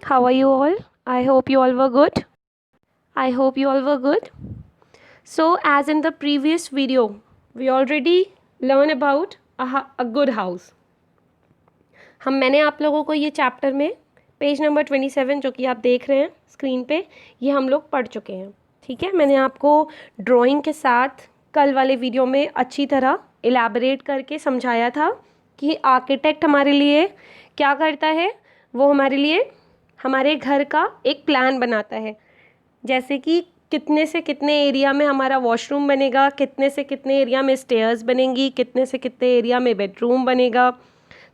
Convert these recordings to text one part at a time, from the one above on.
How are you all? I hope you all were good. I hope you all were good. So, as in the previous video, we already learned about a good house. मैंने आप लोगों को ये chapter में page number 27 जो कि आप देख रहे हैं स्क्रीन पे, ये हम लोग पढ़ चुके हैं. ठीक है, मैंने आपको ड्राइंग के साथ कल वाले वीडियो में अच्छी तरह इलेबोरेट करके समझाया था कि आर्किटेक्ट हमारे लिए क्या करता है. वो हमारे लिए हमारे घर का एक प्लान बनाता है, जैसे कि कितने से कितने एरिया में हमारा वॉशरूम बनेगा, कितने से कितने एरिया में स्टेयर्स बनेंगी, कितने से कितने एरिया में बेडरूम बनेगा.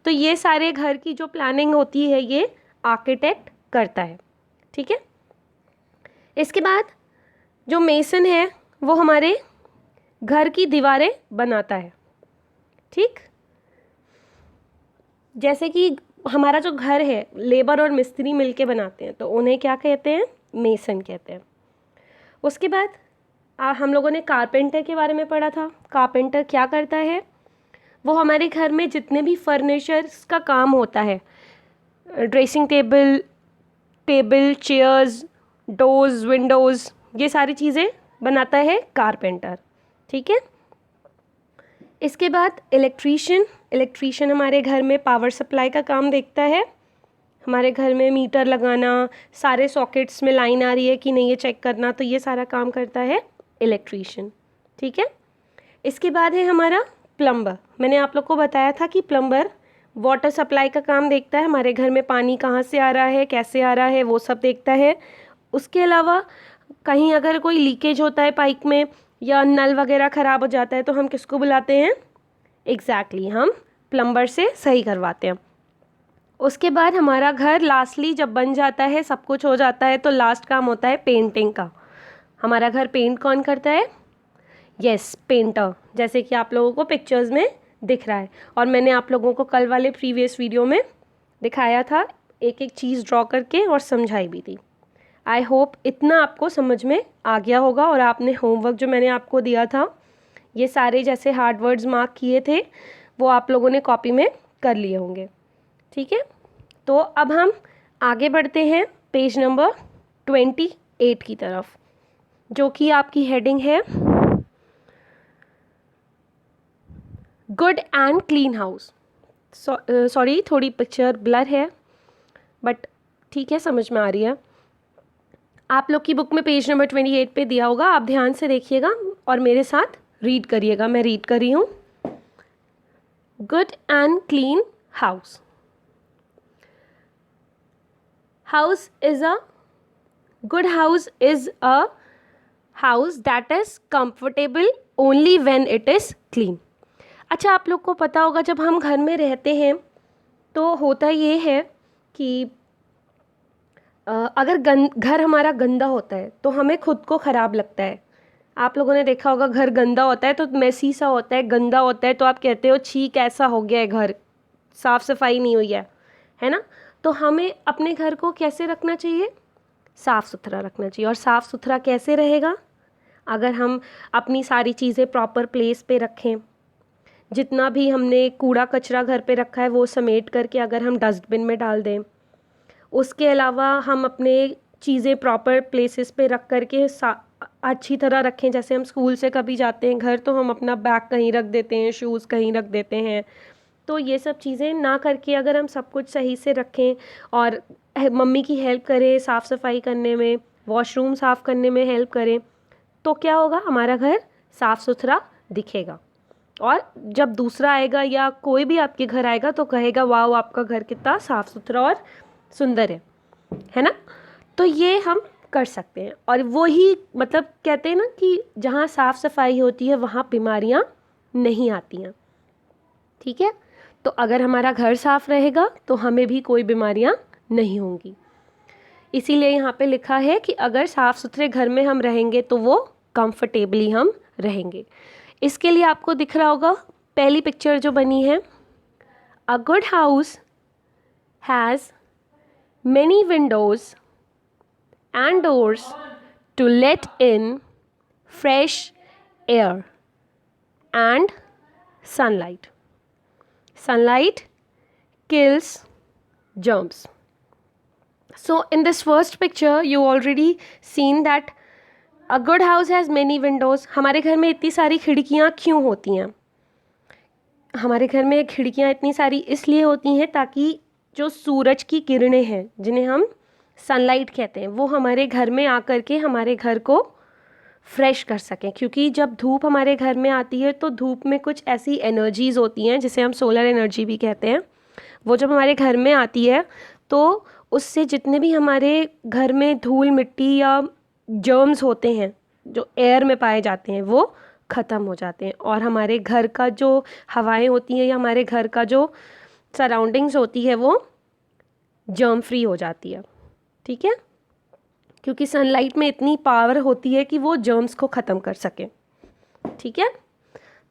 तो ये सारे घर की जो प्लानिंग होती है ये आर्किटेक्ट करता है. ठीक है, इसके बाद जो मेसन है वो हमारे घर की दीवारें बनाता है. ठीक, जैसे कि हमारा जो घर है लेबर और मिस्त्री मिलके बनाते हैं तो उन्हें क्या कहते हैं, मेसन कहते हैं. उसके बाद हम लोगों ने कारपेंटर के बारे में पढ़ा था. कारपेंटर क्या करता है, वो हमारे घर में जितने भी फर्नीचर्स का काम होता है, dressing table, chairs, doors, Windows, ये सारी चीज़ें बनाता है कारपेंटर. ठीक है, इसके बाद इलेक्ट्रीशियन हमारे घर में पावर सप्लाई का काम देखता है. हमारे घर में मीटर लगाना, सारे सॉकेट्स में लाइन आ रही है कि नहीं ये चेक करना, तो ये सारा काम करता है इलेक्ट्रीशियन. ठीक है, इसके बाद है हमारा प्लम्बर. मैंने आप लोग को बताया था कि प्लम्बर वाटर सप्लाई का काम देखता है. हमारे घर में पानी कहाँ से आ रहा है, कैसे आ रहा है, वो सब देखता है. उसके अलावा कहीं अगर कोई लीकेज होता है पाइप में या नल वगैरह ख़राब हो जाता है तो हम किसको बुलाते हैं, एग्जैक्टली हम प्लम्बर से सही करवाते हैं. उसके बाद हमारा घर लास्टली जब बन जाता है, सब कुछ हो जाता है, तो लास्ट काम होता है पेंटिंग का. हमारा घर पेंट कौन करता है, यस पेंटर, जैसे कि आप लोगों को पिक्चर्स में दिख रहा है. और मैंने आप लोगों को कल वाले प्रीवियस वीडियो में दिखाया था, एक एक चीज़ ड्रॉ करके और समझाई भी थी. आई होप इतना आपको समझ में आ गया होगा और आपने होमवर्क जो मैंने आपको दिया था, ये सारे जैसे हार्ड वर्ड्स मार्क किए थे वो आप लोगों ने कॉपी में कर लिए होंगे. ठीक है, तो अब हम आगे बढ़ते हैं पेज नंबर 28 की तरफ, जो कि आपकी हेडिंग है good and clean house. Sorry, थोड़ी पिक्चर ब्लर है बट ठीक है, समझ में आ रही है. आप लोग की बुक में पेज नंबर 28 पे दिया होगा, आप ध्यान से देखिएगा और मेरे साथ रीड करिएगा. मैं रीड कर रही हूँ. Good and clean house. Good house is a house that is comfortable only when it is clean. अच्छा, आप लोग को पता होगा जब हम घर में रहते हैं तो होता ये है कि अगर घर हमारा गंदा होता है तो हमें खुद को ख़राब लगता है. आप लोगों ने देखा होगा घर गंदा होता है तो मैसी सा होता है, गंदा होता है, तो आप कहते हो छी कैसा हो गया है घर, साफ़ सफाई नहीं हुई है ना. तो हमें अपने घर को कैसे रखना चाहिए, साफ़ सुथरा रखना चाहिए. और साफ़ सुथरा कैसे रहेगा, अगर हम अपनी सारी चीज़ें प्रॉपर प्लेस पे रखें. जितना भी हमने कूड़ा कचरा घर पे रखा है वो समेट करके अगर हम डस्टबिन में डाल दें. उसके अलावा हम अपने चीज़ें प्रॉपर प्लेसेस पे रख करके अच्छी तरह रखें. जैसे हम स्कूल से कभी जाते हैं घर तो हम अपना बैग कहीं रख देते हैं, शूज़ कहीं रख देते हैं. तो ये सब चीज़ें ना करके अगर हम सब कुछ सही से रखें और मम्मी की हेल्प करें साफ़ सफाई करने में, वॉशरूम साफ़ करने में हेल्प करें, तो क्या होगा, हमारा घर साफ़ सुथरा दिखेगा. और जब दूसरा आएगा या कोई भी आपके घर आएगा तो कहेगा वाह आपका घर कितना साफ़ सुथरा और सुंदर है ना. तो ये हम कर सकते हैं. और वो ही मतलब कहते हैं ना कि जहाँ साफ़ सफाई होती है वहाँ बीमारियाँ नहीं आती हैं. ठीक है, तो अगर हमारा घर साफ़ रहेगा तो हमें भी कोई बीमारियाँ नहीं होंगी. इसीलिए यहाँ पे लिखा है कि अगर साफ़ सुथरे घर में हम रहेंगे तो वो कंफर्टेबली हम रहेंगे. इसके लिए आपको दिख रहा होगा पहली पिक्चर जो बनी है, अ good house has many windows and doors to let in fresh air and sunlight. Sunlight kills germs. So in this first picture you already seen that a good house has many windows. हमारे घर में इतनी सारी खिड़कियाँ क्यों होती हैं? हमारे घर में खिड़कियाँ इतनी सारी इसलिए होती हैं ताकि जो सूरज की किरणें हैं, जिन्हें हम सनलाइट कहते हैं, वो हमारे घर में आकर के हमारे घर को फ्रेश कर सकें। क्योंकि जब धूप हमारे घर में आती है तो धूप में कुछ ऐसी एनर्जीज़ होती हैं जिसे हम सोलर एनर्जी भी कहते हैं। वो जब हमारे घर में आती है तो उससे जितने भी हमारे घर में धूल मिट्टी या जर्म्स होते हैं जो एयर में पाए जाते हैं वो ख़त्म हो जाते हैं, और हमारे घर का जो हवाएं होती हैं या हमारे घर का जो सराउंडिंग्स होती है वो जर्म फ्री हो जाती है। ठीक है, क्योंकि सनलाइट में इतनी पावर होती है कि वो जर्म्स को ख़त्म कर सके। ठीक है,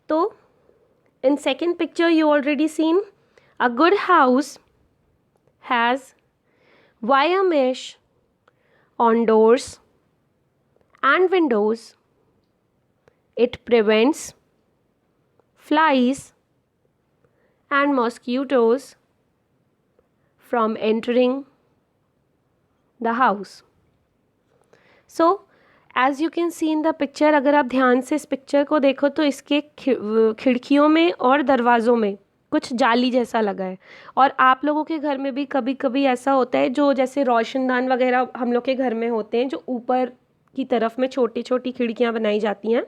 तो in second picture you already seen a good house has wire mesh on doors and windows. It prevents flies and mosquitoes from entering the house. So as you can see in the picture, अगर आप ध्यान से इस picture को देखो तो इसके खिड़कियों में और दरवाज़ों में कुछ जाली जैसा लगा है। और आप लोगों के घर में भी कभी कभी ऐसा होता है, जो जैसे रोशनदान वगैरह हम लोग के घर में होते हैं, जो ऊपर की तरफ में छोटी छोटी खिड़कियां बनाई जाती हैं,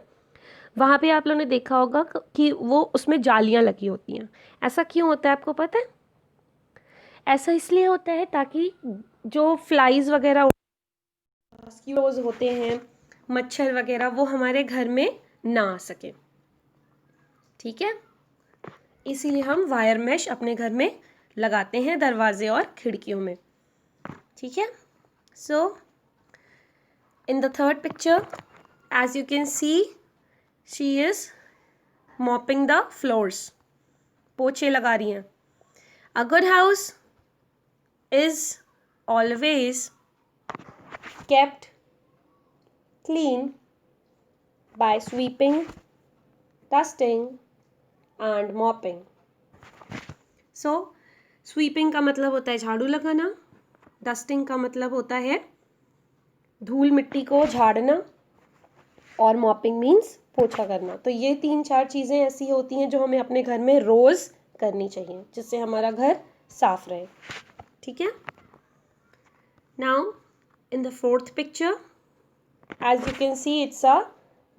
वहाँ पे आप लोगों ने देखा होगा कि वो उसमें जालियाँ लगी होती हैं। ऐसा क्यों होता है आपको पता है? ऐसा इसलिए होता है ताकि जो फ्लाइज वगैरह, मस्किटोज होते हैं, मच्छर वगैरह, वो हमारे घर में ना आ सके। ठीक है, इसीलिए हम वायर मैश अपने घर में लगाते हैं दरवाजे और खिड़कियों में। ठीक है, so in the third picture as you can see she is mopping the floors, पोछे लगा रही हैं। A good house is always kept clean by sweeping, dusting and mopping. So sweeping का मतलब होता है झाड़ू लगाना, dusting का मतलब होता है धूल मिट्टी को झाड़ना, और mopping मीन्स पोछा करना। तो ये 3-4 चीज़ें ऐसी होती हैं जो हमें अपने घर में रोज़ करनी चाहिए, जिससे हमारा घर साफ रहे। ठीक है, now in the fourth picture as you can see it's a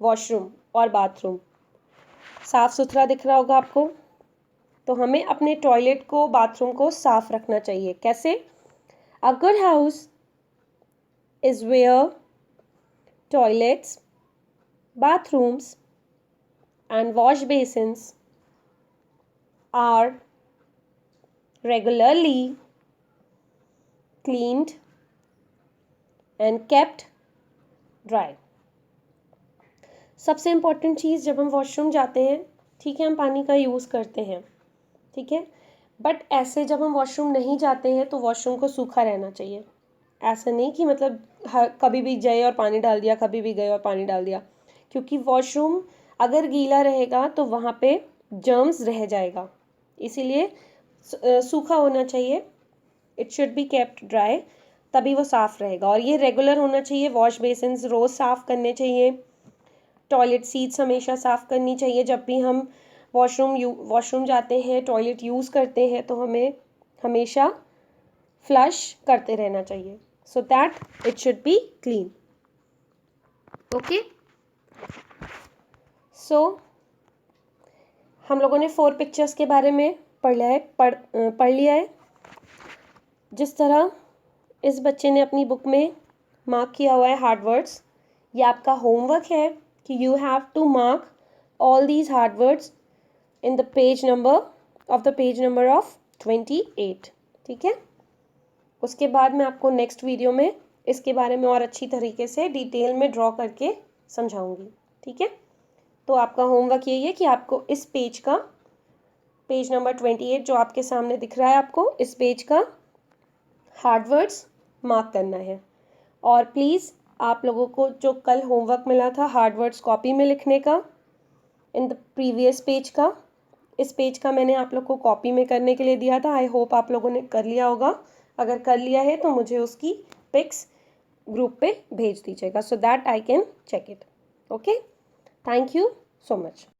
washroom और bathroom। साफ सुथरा दिख रहा होगा आपको। तो हमें अपने टॉयलेट को, बाथरूम को साफ रखना चाहिए। कैसे? A good house is where toilets, bathrooms and wash basins are regularly cleaned and kept dry। सबसे इम्पॉर्टेंट चीज़, जब हम वॉशरूम जाते हैं, ठीक है, हम पानी का यूज़ करते हैं, ठीक है, बट ऐसे जब हम वॉशरूम नहीं जाते हैं तो वॉशरूम को सूखा रहना चाहिए। ऐसा नहीं कि मतलब कभी भी गए और पानी डाल दिया, कभी भी गए और पानी डाल दिया, क्योंकि वॉशरूम अगर गीला रहेगा तो वहाँ पे जर्म्स रह जाएगा। इसीलिए सूखा होना चाहिए, it should be kept dry, तभी वो साफ़ रहेगा। और ये रेगुलर होना चाहिए। वॉश बेसिन्स रोज़ साफ़ करने चाहिए, टॉयलेट सीट्स हमेशा साफ़ करनी चाहिए। जब भी हम वॉशरूम जाते हैं, टॉयलेट यूज़ करते हैं, तो हमें हमेशा फ्लश करते रहना चाहिए, so that it should be clean. Okay, so हम लोगों ने 4 पिक्चर्स के बारे में पढ़ लिया है। जिस तरह इस बच्चे ने अपनी बुक में मार्क किया हुआ है हार्ड वर्ड्स, ये आपका होमवर्क है कि you have to mark all these hard words in the page number of 28। ठीक है, उसके बाद मैं आपको नेक्स्ट वीडियो में इसके बारे में और अच्छी तरीके से डिटेल में ड्रॉ करके समझाऊंगी। ठीक है, तो आपका होमवर्क यही है कि आपको इस पेज नंबर 28 जो आपके सामने दिख रहा है, आपको इस पेज का हार्ड वर्ड्स मार्क करना है। और प्लीज़ आप लोगों को जो कल होमवर्क मिला था हार्ड वर्ड्स कॉपी में लिखने का, इन द प्रीवियस पेज का, इस पेज का मैंने आप लोग को कॉपी में करने के लिए दिया था। आई होप आप लोगों ने कर लिया होगा। अगर कर लिया है तो मुझे उसकी पिक्स ग्रुप पे भेज दीजिएगा, so that I can check it. Okay, thank you so much.